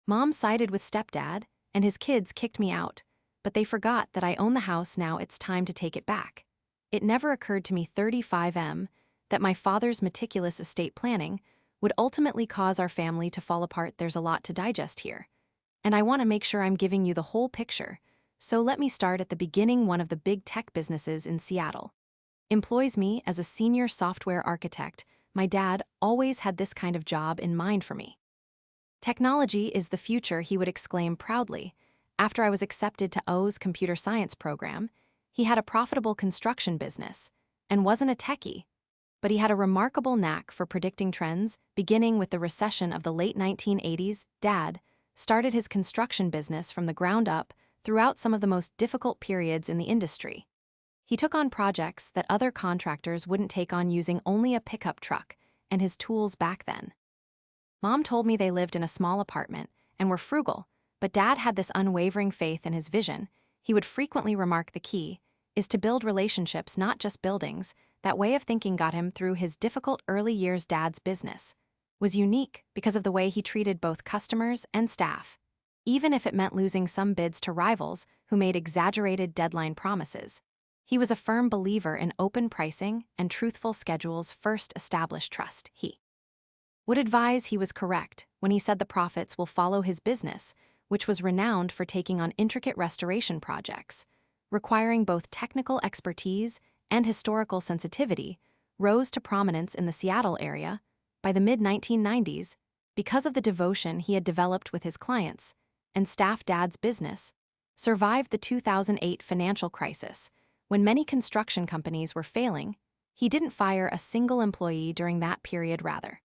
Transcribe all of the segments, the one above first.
Mom sided with Stepdad, and his kids kicked me out, but they forgot that I own the house now. It's time to take it back. It never occurred to me 35M that my father's meticulous estate planning would ultimately cause our family to fall apart. There's a lot to digest here, and I want to make sure I'm giving you the whole picture. So let me start at the beginning. One of the big tech businesses in Seattle employs me as a senior software architect. My dad always had this kind of job in mind for me. Technology is the future, he would exclaim proudly. After I was accepted to O's computer science program, he had a profitable construction business and wasn't a techie, but he had a remarkable knack for predicting trends. Beginning with the recession of the late 1980s, Dad started his construction business from the ground up throughout some of the most difficult periods in the industry. He took on projects that other contractors wouldn't take on using only a pickup truck and his tools back then. Mom told me they lived in a small apartment and were frugal, but Dad had this unwavering faith in his vision. He would frequently remark the key is to build relationships, not just buildings. That way of thinking got him through his difficult early years. Dad's business was unique because of the way he treated both customers and staff, even if it meant losing some bids to rivals who made exaggerated deadline promises. He was a firm believer in open pricing and truthful schedules. First established trust. He would advise he was correct when he said the profits will follow his business, which was renowned for taking on intricate restoration projects, requiring both technical expertise and historical sensitivity, rose to prominence in the Seattle area by the mid-1990s because of the devotion he had developed with his clients and staff. Dad's business survived the 2008 financial crisis. When many construction companies were failing, he didn't fire a single employee during that period. Rather,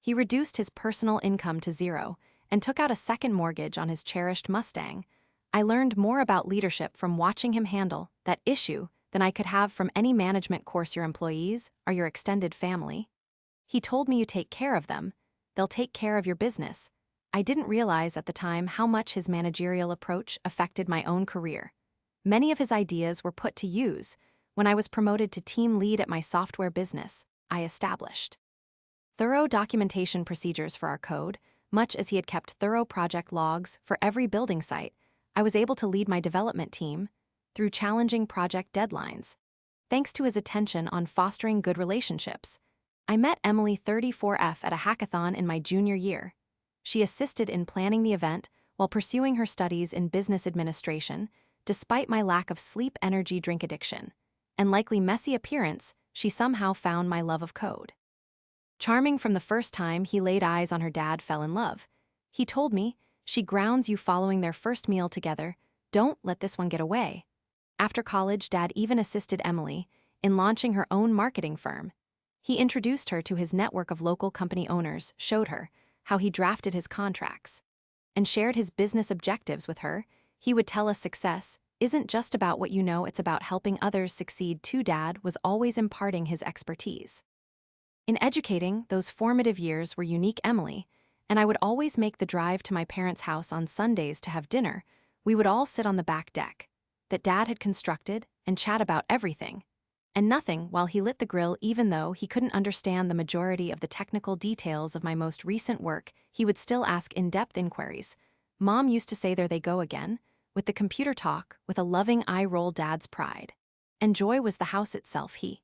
he reduced his personal income to zero and took out a second mortgage on his cherished Mustang. I learned more about leadership from watching him handle that issue than I could have from any management course. Your employees are your extended family. He told me you take care of them, they'll take care of your business. I didn't realize at the time how much his managerial approach affected my own career. Many of his ideas were put to use when I was promoted to team lead at my software business. I established thorough documentation procedures for our code, much as he had kept thorough project logs for every building site. I was able to lead my development team through challenging project deadlines, thanks to his attention on fostering good relationships. I met Emily 34F at a hackathon in my junior year. She assisted in planning the event while pursuing her studies in business administration. Despite my lack of sleep, energy, drink addiction, and likely messy appearance, she somehow found my love of code. Charming from the first time he laid eyes on her, Dad fell in love. He told me, she grounds you. Following their first meal together, don't let this one get away. After college, Dad even assisted Emily in launching her own marketing firm. He introduced her to his network of local company owners, showed her how he drafted his contracts, and shared his business objectives with her. He would tell us success isn't just about what you know, it's about helping others succeed too. Dad was always imparting his expertise in educating. Those formative years were unique. Emily and I would always make the drive to my parents' house on Sundays to have dinner. We would all sit on the back deck that Dad had constructed and chat about everything and nothing while he lit the grill. Even though he couldn't understand the majority of the technical details of my most recent work, he would still ask in-depth inquiries. Mom used to say, "There they go again," with the computer talk, with a loving eye roll. Dad's pride and joy was the house itself. He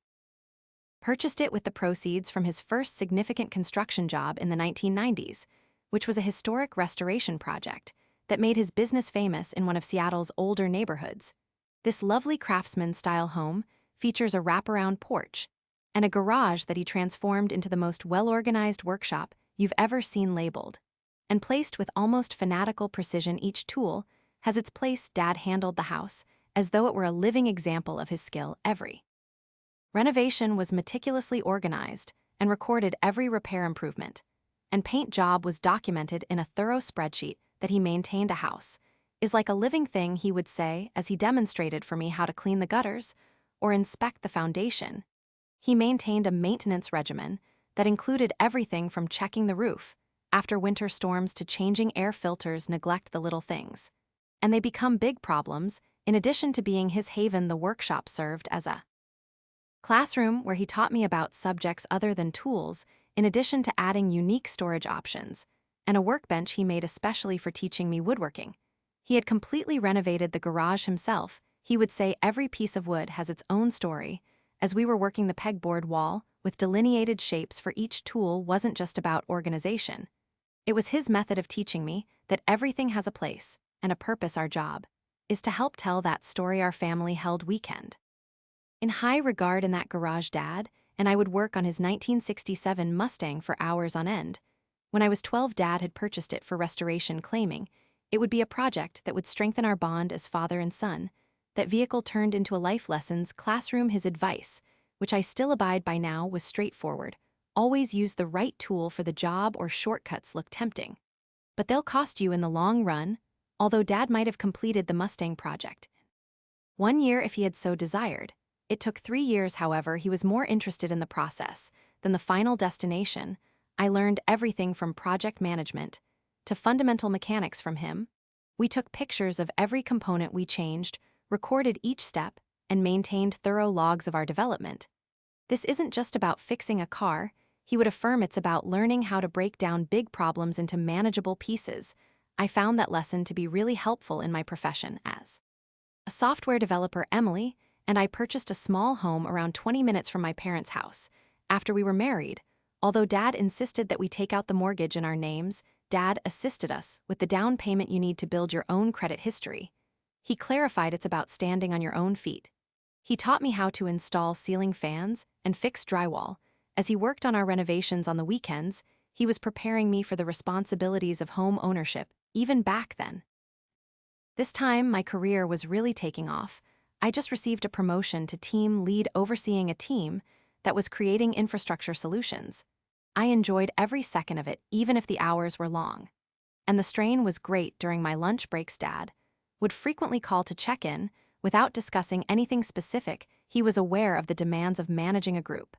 purchased it with the proceeds from his first significant construction job in the 1990s, which was a historic restoration project that made his business famous in one of Seattle's older neighborhoods. This lovely craftsman-style home features a wraparound porch and a garage that he transformed into the most well-organized workshop you've ever seen. Labeled and placed with almost fanatical precision, each tool has its place. Dad handled the house as though it were a living example of his skill. Every renovation was meticulously organized and recorded. Every repair, improvement, and paint job was documented in a thorough spreadsheet. That he maintained a house is like a living thing, he would say as he demonstrated for me how to clean the gutters or inspect the foundation. He maintained a maintenance regimen that included everything from checking the roof after winter storms to changing air filters. Neglect the little things, and they become big problems. In addition to being his haven, the workshop served as a classroom where he taught me about subjects other than tools, in addition to adding unique storage options and a workbench he made especially for teaching me woodworking. He had completely renovated the garage himself. He would say every piece of wood has its own story. As we were working the pegboard wall, with delineated shapes for each tool, wasn't just about organization. It was his method of teaching me that everything has a place and a purpose. Our job is to help tell that story our family held weekend. In high regard in that garage, Dad and I would work on his 1967 Mustang for hours on end. When I was 12, Dad had purchased it for restoration, claiming it would be a project that would strengthen our bond as father and son. That vehicle turned into a life lessons classroom. His advice, which I still abide by now, was straightforward. Always use the right tool for the job, or shortcuts look tempting, but they'll cost you in the long run. Although Dad might have completed the Mustang project 1 year if he had so desired, it took 3 years. However, he was more interested in the process than the final destination. I learned everything from project management to fundamental mechanics from him. We took pictures of every component we changed, recorded each step, and maintained thorough logs of our development. This isn't just about fixing a car, he would affirm. It's about learning how to break down big problems into manageable pieces. I found that lesson to be really helpful in my profession as a software developer. Emily and I purchased a small home around 20 minutes from my parents' house after we were married. Although Dad insisted that we take out the mortgage in our names, Dad assisted us with the down payment you need to build your own credit history. He clarified it's about standing on your own feet. He taught me how to install ceiling fans and fix drywall. As he worked on our renovations on the weekends, he was preparing me for the responsibilities of home ownership, even back then. This time, my career was really taking off. I just received a promotion to team lead, overseeing a team that was creating infrastructure solutions. I enjoyed every second of it, even if the hours were long. And the strain was great. During my lunch breaks, Dad would frequently call to check in. Without discussing anything specific, he was aware of the demands of managing a group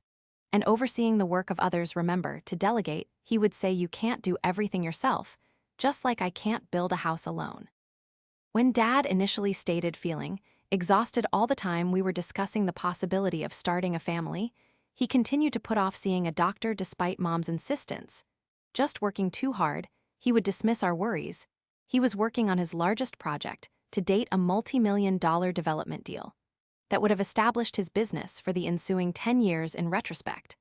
and overseeing the work of others. Remember to delegate, he would say. You can't do everything yourself, just like I can't build a house alone. When Dad initially stated feeling exhausted all the time we were discussing the possibility of starting a family, he continued to put off seeing a doctor despite Mom's insistence. Just working too hard, he would dismiss our worries. He was working on his largest project to date, a multi-million-dollar development deal that would have established his business for the ensuing 10 years. In retrospect,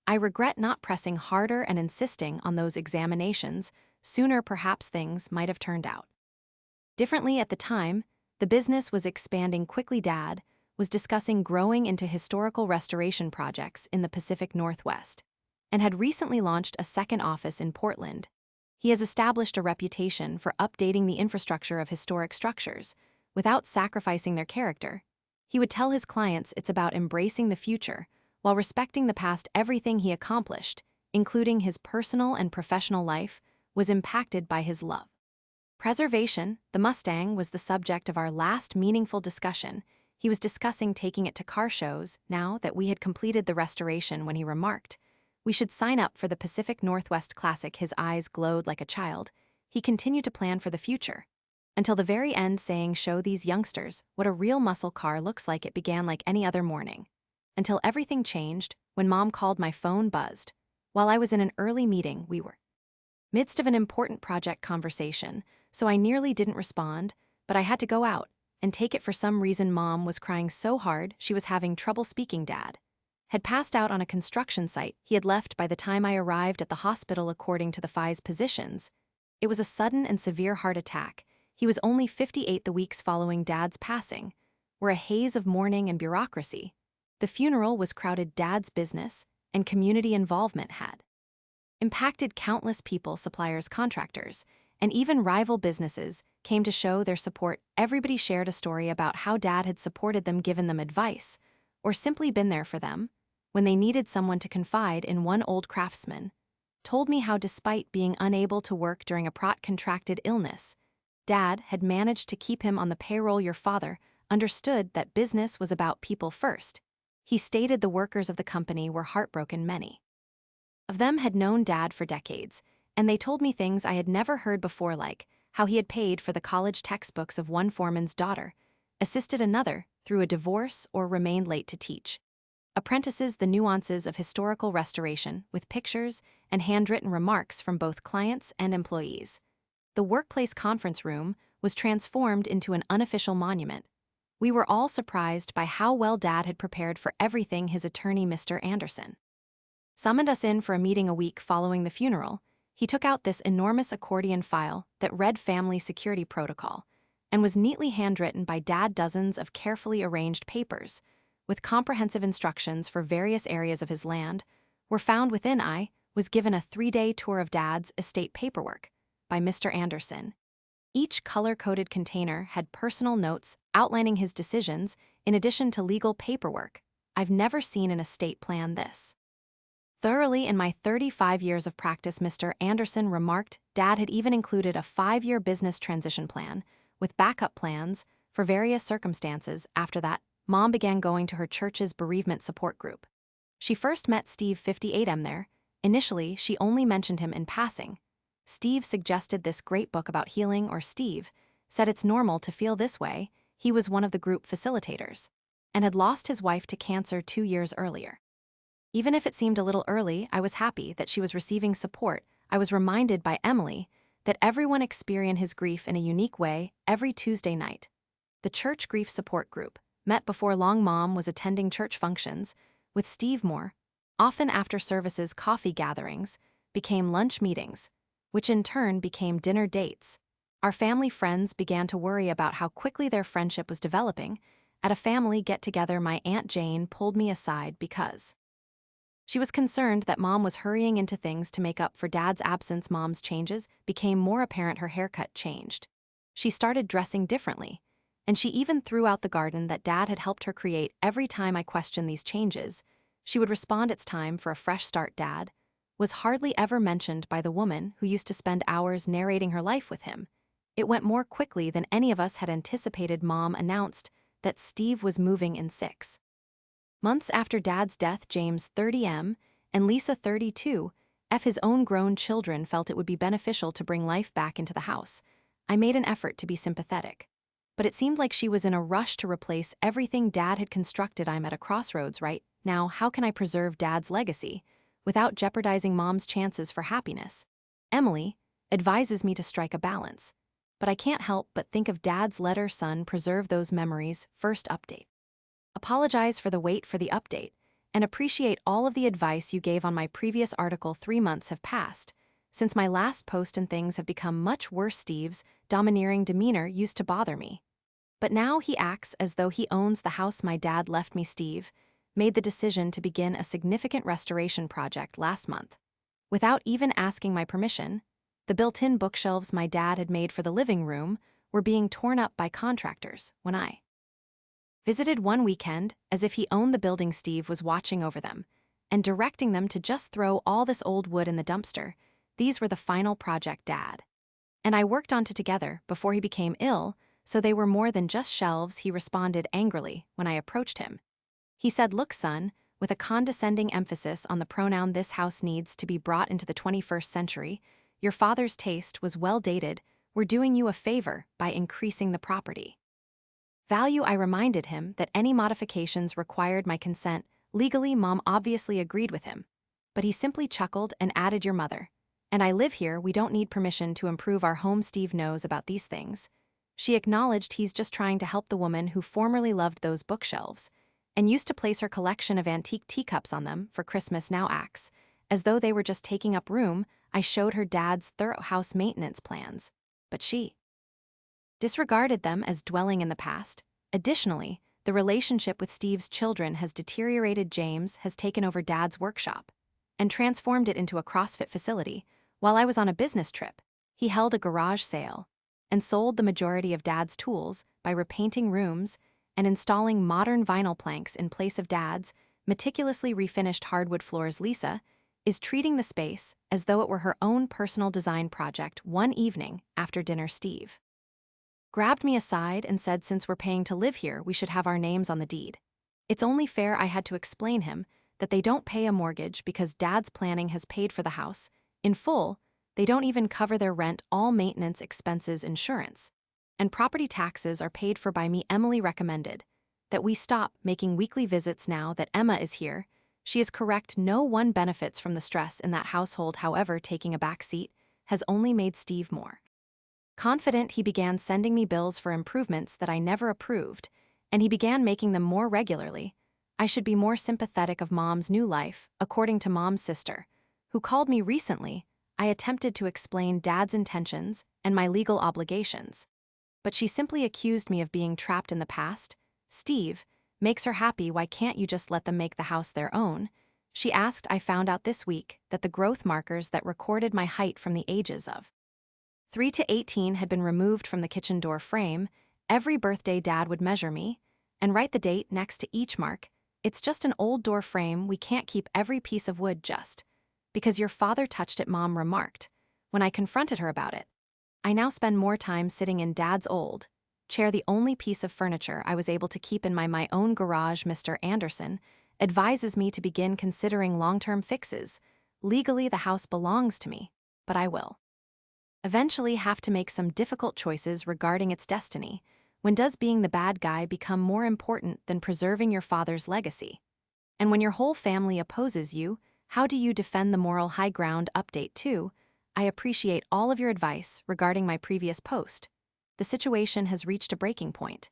I regret not pressing harder and insisting on those examinations sooner. Perhaps things might have turned out differently at the time. The business was expanding quickly. Dad was discussing growing into historical restoration projects in the Pacific Northwest and had recently launched a second office in Portland. He has established a reputation for updating the infrastructure of historic structures without sacrificing their character. He would tell his clients it's about embracing the future while respecting the past. Everything he accomplished, including his personal and professional life, was impacted by his love. Preservation. The Mustang was the subject of our last meaningful discussion. He was discussing taking it to car shows now that we had completed the restoration when he remarked, "We should sign up for the Pacific Northwest Classic." His eyes glowed like a child. He continued to plan for the future until the very end, saying, "Show these youngsters what a real muscle car looks like." It began like any other morning until everything changed when Mom called. My phone buzzed while I was in an early meeting. We were midst of an important project conversation, so I nearly didn't respond, but I had to go out and take it. For some reason, Mom was crying so hard she was having trouble speaking. Dad had passed out on a construction site. He had left by the time I arrived at the hospital. According to the FI's positions, it was a sudden and severe heart attack. He was only 58. The weeks following Dad's passing were a haze of mourning and bureaucracy. The funeral was crowded. Dad's business and community involvement had impacted countless people. Suppliers, contractors, and even rival businesses came to show their support. Everybody shared a story about how Dad had supported them, given them advice, or simply been there for them when they needed someone to confide in. One old craftsman told me how, despite being unable to work during a contracted illness, Dad had managed to keep him on the payroll. Your father understood that business was about people first. He stated the workers of the company were heartbroken. Many of them had known Dad for decades, and they told me things I had never heard before, like how he had paid for the college textbooks of one foreman's daughter, assisted another through a divorce, or remained late to teach apprentices the nuances of historical restoration with pictures and handwritten remarks from both clients and employees. The workplace conference room was transformed into an unofficial monument. We were all surprised by how well Dad had prepared for everything his attorney, Mr. Anderson, summoned us in for a meeting a week following the funeral. He took out this enormous accordion file that read family security protocol and was neatly handwritten by Dad. Dozens of carefully arranged papers with comprehensive instructions for various areas of his land were found within. I was given a 3-day tour of Dad's estate paperwork by Mr. Anderson. Each color-coded container had personal notes outlining his decisions in addition to legal paperwork. I've never seen an estate plan this thoroughly in my 35 years of practice, Mr. Anderson remarked. Dad had even included a 5-year business transition plan with backup plans for various circumstances. After that, Mom began going to her church's bereavement support group. She first met Steve 58M there. Initially, she only mentioned him in passing. Steve suggested this great book about healing, or Steve said it's normal to feel this way. He was one of the group facilitators and had lost his wife to cancer 2 years earlier. Even if it seemed a little early, I was happy that she was receiving support. I was reminded by Emily that everyone experiences his grief in a unique way. Every Tuesday night, the church grief support group met before long. Mom was attending church functions with Steve more. Often after services, coffee gatherings became lunch meetings, which in turn became dinner dates. Our family friends began to worry about how quickly their friendship was developing. At a family get-together, my Aunt Jane pulled me aside because she was concerned that Mom was hurrying into things to make up for Dad's absence. Mom's changes became more apparent. Her haircut changed. She started dressing differently, and she even threw out the garden that Dad had helped her create. Every time I questioned these changes, she would respond, "It's time for a fresh start." Dad was hardly ever mentioned by the woman who used to spend hours narrating her life with him. It went more quickly than any of us had anticipated. Mom announced that Steve was moving in 6 months after Dad's death. James, 30M, and Lisa, 32F, his own grown children, felt it would be beneficial to bring life back into the house. I made an effort to be sympathetic, but it seemed like she was in a rush to replace everything Dad had constructed. I'm at a crossroads right now. How can I preserve Dad's legacy without jeopardizing Mom's chances for happiness? Emily advises me to strike a balance, but I can't help but think of Dad's letter. Son, preserve those memories. First update. Apologize for the wait for the update, and appreciate all of the advice you gave on my previous article. 3 months have passed since my last post and things have become much worse. Steve's domineering demeanor used to bother me, but now he acts as though he owns the house my dad left me. Steve made the decision to begin a significant restoration project last month without even asking my permission. The built-in bookshelves my dad had made for the living room were being torn up by contractors when I visited one weekend. As if he owned the building, Steve was watching over them and directing them to just throw all this old wood in the dumpster. These were the final project Dad and I worked on together before he became ill, so they were more than just shelves. He responded angrily when I approached him. He said, "Look, son," with a condescending emphasis on the pronoun, "this house needs to be brought into the 21st century. Your father's taste was well dated. We're doing you a favor by increasing the property value." I reminded him that any modifications required my consent legally. Mom obviously agreed with him, but he simply chuckled and added, "Your mother and I live here. We don't need permission to improve our home. Steve knows about these things." She acknowledged he's just trying to help the woman who formerly loved those bookshelves and used to place her collection of antique teacups on them for Christmas. Now acts as though they were just taking up room. I showed her Dad's thorough house maintenance plans, but she disregarded them as dwelling in the past. Additionally, the relationship with Steve's children has deteriorated. James has taken over Dad's workshop and transformed it into a CrossFit facility. While I was on a business trip, he held a garage sale and sold the majority of Dad's tools by repainting rooms and installing modern vinyl planks in place of Dad's meticulously refinished hardwood floors. Lisa is treating the space as though it were her own personal design project. One evening after dinner, Steve grabbed me aside and said, "Since we're paying to live here, we should have our names on the deed." It's only fair. I had to explain him that they don't pay a mortgage because Dad's planning has paid for the house in full. They don't even cover their rent, all maintenance expenses, insurance, and property taxes are paid for by me. Emily recommended that we stop making weekly visits now that Emma is here. She is correct, no one benefits from the stress in that household. However, taking a back seat has only made Steve more confident. He began sending me bills for improvements that I never approved, and he began making them more regularly. I should be more sympathetic of Mom's new life, according to Mom's sister, who called me recently. I attempted to explain Dad's intentions and my legal obligations, but she simply accused me of being trapped in the past. Steve makes her happy. Why can't you just let them make the house their own? She asked. I found out this week that the growth markers that recorded my height from the ages of 3 to 18 had been removed from the kitchen door frame. Every birthday Dad would measure me and write the date next to each mark. It's just an old door frame. We can't keep every piece of wood just because your father touched it, Mom remarked when I confronted her about it. I now spend more time sitting in Dad's old chair, the only piece of furniture I was able to keep in my own garage. Mr. Anderson advises me to begin considering long-term fixes. Legally, the house belongs to me, but I will eventually have to make some difficult choices regarding its destiny. When does being the bad guy become more important than preserving your father's legacy? And when your whole family opposes you, how do you defend the moral high ground? Update 2. I appreciate all of your advice regarding my previous post. The situation has reached a breaking point,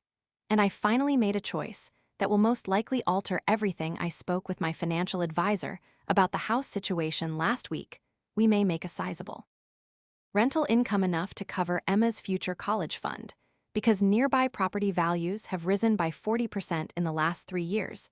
and I finally made a choice that will most likely alter everything. I spoke with my financial advisor about the house situation last week. We may make a sizable rental income enough to cover Emma's future college fund, because nearby property values have risen by 40% in the last 3 years.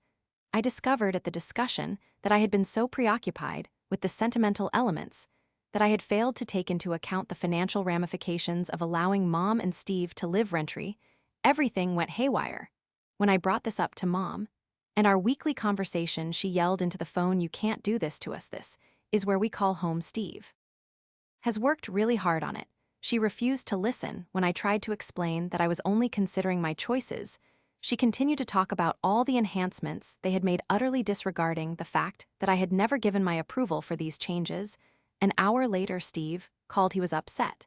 I discovered at the discussion that I had been so preoccupied with the sentimental elements that I had failed to take into account the financial ramifications of allowing Mom and Steve to live rent-free. Everything went haywire when I brought this up to Mom. And our weekly conversation, she yelled into the phone, "You can't do this to us. This is where we call home. Steve has worked really hard on it." She refused to listen when I tried to explain that I was only considering my choices. She continued to talk about all the enhancements they had made, utterly disregarding the fact that I had never given my approval for these changes. An hour later, Steve called. He was upset,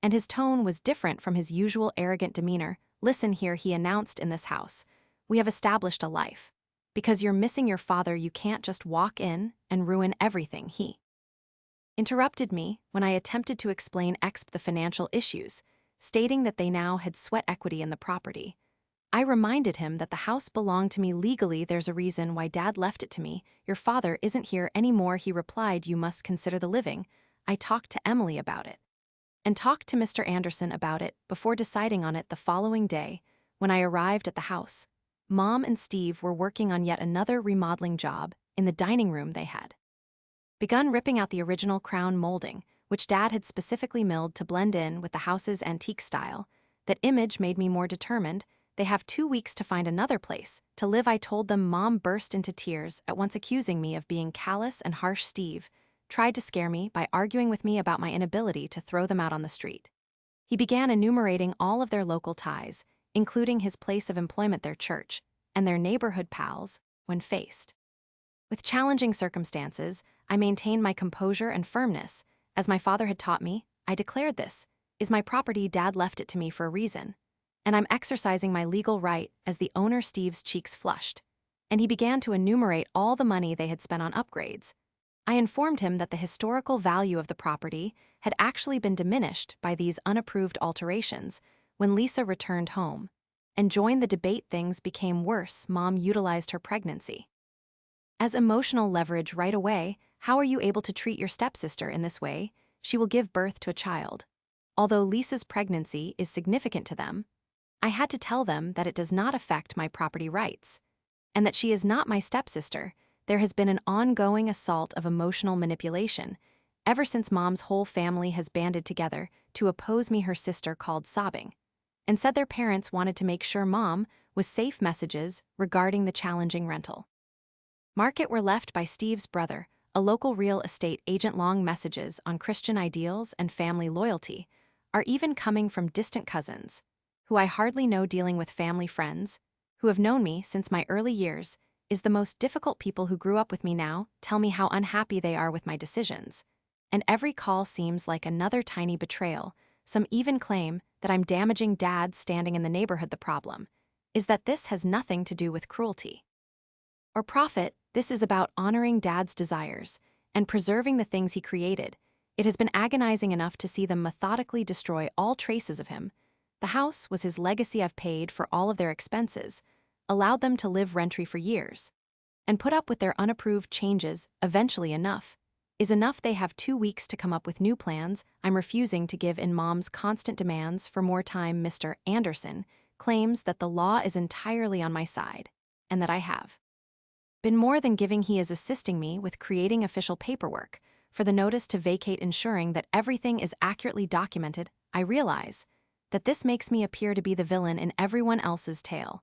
and his tone was different from his usual arrogant demeanor. "Listen here," he announced, "in this house, we have established a life. Because you're missing your father, you can't just walk in and ruin everything." He interrupted me when I attempted to explain the financial issues, stating that they now had sweat equity in the property. I reminded him that the house belonged to me legally. "There's a reason why Dad left it to me. Your father isn't here anymore." He replied, "You must consider the living." I talked to Emily about it and talked to Mr. Anderson about it before deciding on it. The following day, when I arrived at the house, Mom and Steve were working on yet another remodeling job. In the dining room, they had begun ripping out the original crown molding, which Dad had specifically milled to blend in with the house's antique style. That image made me more determined. They have 2 weeks to find another place to live, I told them. Mom burst into tears, at once accusing me of being callous and harsh. Steve tried to scare me by arguing with me about my inability to throw them out on the street. He began enumerating all of their local ties, including his place of employment, their church, and their neighborhood pals. When faced with challenging circumstances, I maintained my composure and firmness. As my father had taught me, I declared, "This is my property. Dad left it to me for a reason, and I'm exercising my legal right as the owner." Steve's cheeks flushed, and he began to enumerate all the money they had spent on upgrades. I informed him that the historical value of the property had actually been diminished by these unapproved alterations. When Lisa returned home and joined the debate, things became worse. Mom utilized her pregnancy as emotional leverage right away. "How are you able to treat your stepsister in this way? She will give birth to a child." Although Lisa's pregnancy is significant to them, I had to tell them that it does not affect my property rights, and that she is not my stepsister. There has been an ongoing assault of emotional manipulation ever since Mom's whole family has banded together to oppose me. Her sister called sobbing and said their parents wanted to make sure Mom was safe. Messages regarding the challenging rental market were left by Steve's brother, a local real estate agent. Long messages on Christian ideals and family loyalty are even coming from distant cousins, who I hardly know. Dealing with family friends who have known me since my early years is the most difficult. People who grew up with me now tell me how unhappy they are with my decisions, and every call seems like another tiny betrayal. Some even claim that I'm damaging Dad's standing in the neighborhood. The problem is that this has nothing to do with cruelty or profit. This is about honoring Dad's desires and preserving the things he created. It has been agonizing enough to see them methodically destroy all traces of him. The house was his legacy. I've paid for all of their expenses, allowed them to live rent-free for years, and put up with their unapproved changes. Eventually enough is enough. They have 2 weeks to come up with new plans. I'm refusing to give in. Mom's constant demands for more time. Mr. Anderson claims that the law is entirely on my side and that I have been more than giving. He is assisting me with creating official paperwork for the notice to vacate, ensuring that everything is accurately documented. I realize that this makes me appear to be the villain in everyone else's tale.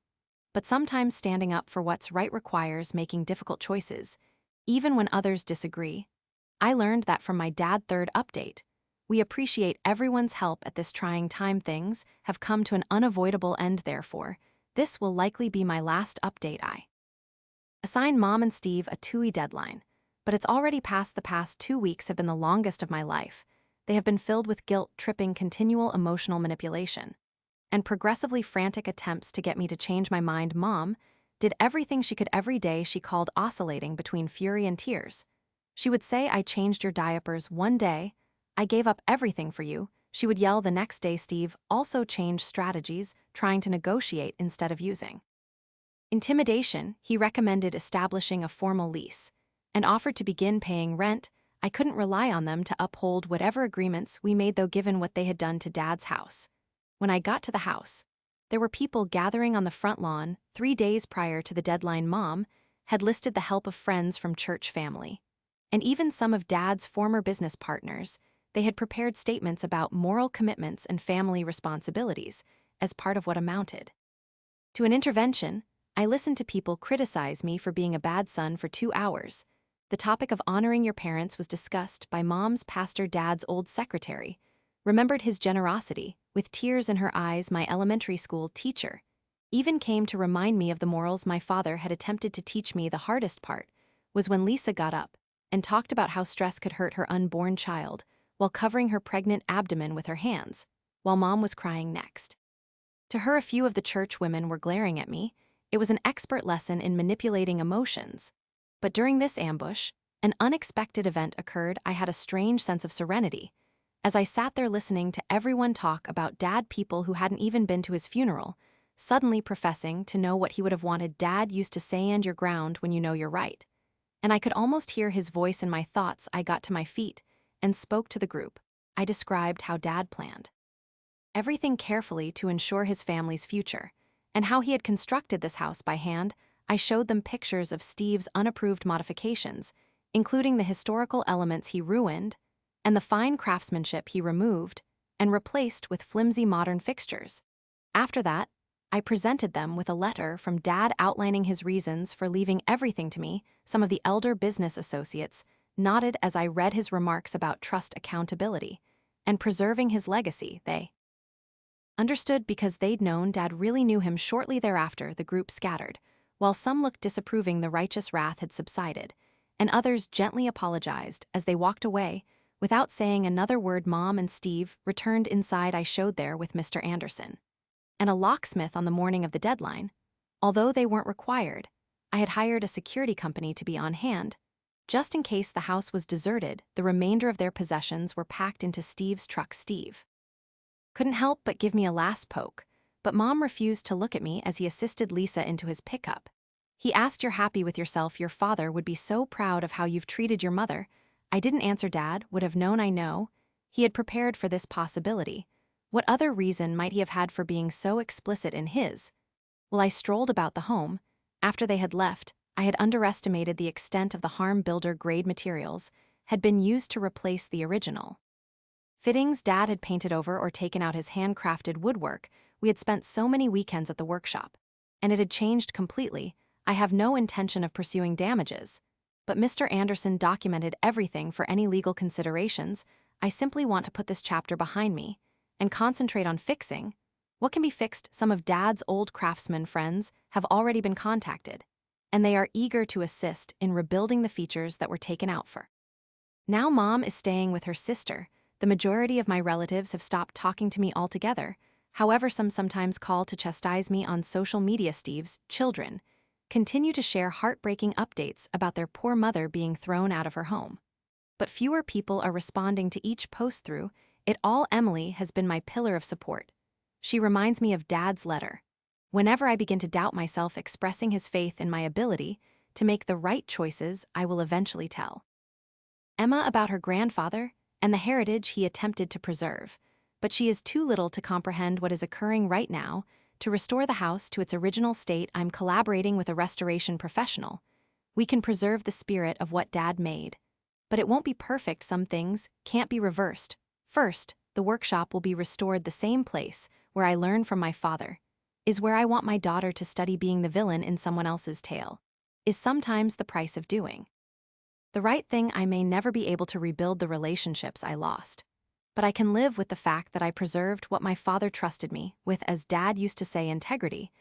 But sometimes standing up for what's right requires making difficult choices, even when others disagree. I learned that from my dad. Third update. We appreciate everyone's help at this trying time. Things have come to an unavoidable end, therefore, this will likely be my last update. I assign Mom and Steve a 2-week deadline, but it's already past. The past 2 weeks have been the longest of my life. They have been filled with guilt, tripping, continual emotional manipulation, and progressively frantic attempts to get me to change my mind. Mom did everything she could. Every day she called, oscillating between fury and tears. She would say, "I changed your diapers one day. I gave up everything for you." She would yell the next day. Steve also changed strategies, trying to negotiate instead of using intimidation. He recommended establishing a formal lease and offered to begin paying rent. I couldn't rely on them to uphold whatever agreements we made, though, given what they had done to Dad's house. When I got to the house, there were people gathering on the front lawn. 3 days prior to the deadline, Mom had listed the help of friends from church, family, and even some of Dad's former business partners. They had prepared statements about moral commitments and family responsibilities as part of what amounted to an intervention. I listened to people criticize me for being a bad son for 2 hours. The topic of honoring your parents was discussed by Mom's pastor. Dad's old secretary remembered his generosity. With tears in her eyes, my elementary school teacher even came to remind me of the morals my father had attempted to teach me. The hardest part was when Lisa got up and talked about how stress could hurt her unborn child while covering her pregnant abdomen with her hands, while Mom was crying next to her. A few of the church women were glaring at me. It was an expert lesson in manipulating emotions. But during this ambush, an unexpected event occurred. I had a strange sense of serenity as I sat there listening to everyone talk about Dad, people who hadn't even been to his funeral, suddenly professing to know what he would have wanted. Dad used to say, "And you're ground when you know you're right." And I could almost hear his voice in my thoughts. I got to my feet and spoke to the group. I described how Dad planned everything carefully to ensure his family's future, and how he had constructed this house by hand. I showed them pictures of Steve's unapproved modifications, including the historical elements he ruined and the fine craftsmanship he removed and replaced with flimsy modern fixtures. After that, I presented them with a letter from Dad outlining his reasons for leaving everything to me. Some of the elder business associates nodded as I read his remarks about trust, accountability, and preserving his legacy. They understood because they'd known Dad really knew him. Shortly thereafter, the group scattered. While some looked disapproving, the righteous wrath had subsided, and others gently apologized as they walked away without saying another word. Mom and Steve returned inside. I showed there with Mr. Anderson and a locksmith on the morning of the deadline. Although they weren't required, I had hired a security company to be on hand. Just in case the house was deserted, the remainder of their possessions were packed into Steve's truck. Steve couldn't help but give me a last poke, but Mom refused to look at me as he assisted Lisa into his pickup. He asked, "You're happy with yourself? Your father would be so proud of how you've treated your mother." I didn't answer. Dad would have known. I know he had prepared for this possibility. What other reason might he have had for being so explicit in his? While I strolled about the home, after they had left, I had underestimated the extent of the harm. Builder-grade materials had been used to replace the original fittings Dad had painted over or taken out. His handcrafted woodwork. We had spent so many weekends at the workshop, and it had changed completely. I have no intention of pursuing damages, but Mr. Anderson documented everything for any legal considerations. I simply want to put this chapter behind me and concentrate on fixing what can be fixed. Some of Dad's old craftsman friends have already been contacted, and they are eager to assist in rebuilding the features that were taken out. For now, Mom is staying with her sister. The majority of my relatives have stopped talking to me altogether. However, some sometimes call to chastise me on social media. Steve's children continue to share heartbreaking updates about their poor mother being thrown out of her home. But fewer people are responding to each post through it all. Emily has been my pillar of support. She reminds me of Dad's letter. Whenever I begin to doubt myself, expressing his faith in my ability to make the right choices, I will eventually tell Emma about her grandfather and the heritage he attempted to preserve, but she is too little to comprehend what is occurring right now. To restore the house to its original state, I'm collaborating with a restoration professional. We can preserve the spirit of what Dad made. But it won't be perfect. Some things can't be reversed. First, the workshop will be restored. The same place where I learned from my father is where I want my daughter to study. Being the villain in someone else's tale is sometimes the price of doing the right thing. I may never be able to rebuild the relationships I lost, but I can live with the fact that I preserved what my father trusted me with. As Dad used to say, integrity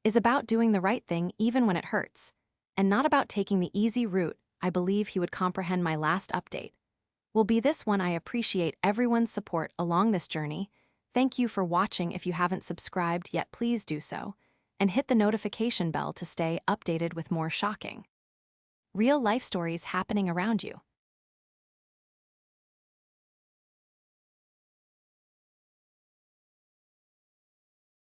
is about doing the right thing even when it hurts, and not about taking the easy route. I believe he would comprehend. My last update will be this one. I appreciate everyone's support along this journey. Thank you for watching. If you haven't subscribed yet, please do so, and hit the notification bell to stay updated with more shocking, real-life stories happening around you.